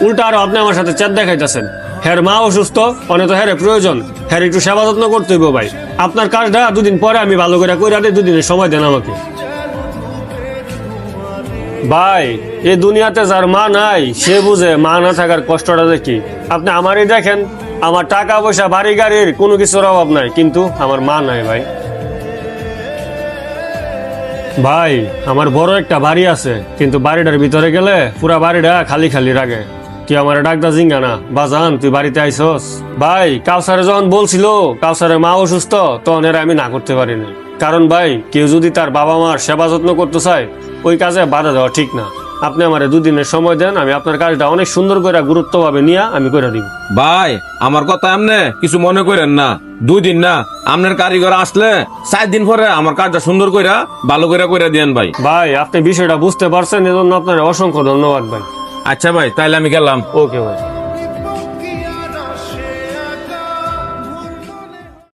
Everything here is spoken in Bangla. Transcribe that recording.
উল্টা আরো আপনি আমার সাথে চাঁদ দেখাইতেছেন। হ্যার মা অসুস্থ, অনেক তো হ্যারে প্রয়োজন, হ্যার একটু সেবা যত্ন করতে হইব ভাই। আপনার কাজটা দুদিন পরে আমি ভালো করে কইরা দিই, দুদিনের সময় দেন আমাকে। ভাই এই দুনিয়াতে যার মা নাই সে বুঝে মা না থাকার কষ্টটা দেখি। আপনি আমারই দেখেন, আমার টাকা পয়সা বাড়ি গাড়ির কোনো কিছুর অভাব নাই, কিন্তু আমার মা নাই ভাই। ভাই আমার বড় একটা বাড়ি আছে, কিন্তু বাড়িটার ভিতরে গেলে পুরা বাড়িটা খালি খালি লাগে। তুই আমার ডাক্তার জিঙ্গা না বাজান, তুই বাড়িতে আইসস। ভাই কাউসারে যখন বলছিল কাউসারের মা অসুস্থ, তখন এরা আমি না করতে পারিনি। কারণ ভাই কেউ যদি তার বাবা মার সেবা যত্ন করতে চায়, ওই কাজে বাধা দেওয়া ঠিক না। আপনি আমার দুদিনের সময় দেন, আমি আপনার কাজটা অনেক সুন্দর করে গুরুত্বভাবে নিয়ে আমি করে দিব। ভাই আমার কথা এমনি কিছু মনে করেন না, 2 দিন না, আপনার কারিগর আসলে 4 দিন পরে আমার কাজটা সুন্দর কইরা ভালো করে দিয়েন ভাই। ভাই আপনি বিষয়টা বুঝতে পারছেন, এজন্য আপনার অসংখ্য ধন্যবাদ ভাই। আচ্ছা ভাই, তাইলে আমি গেলাম। ওকে ভাই।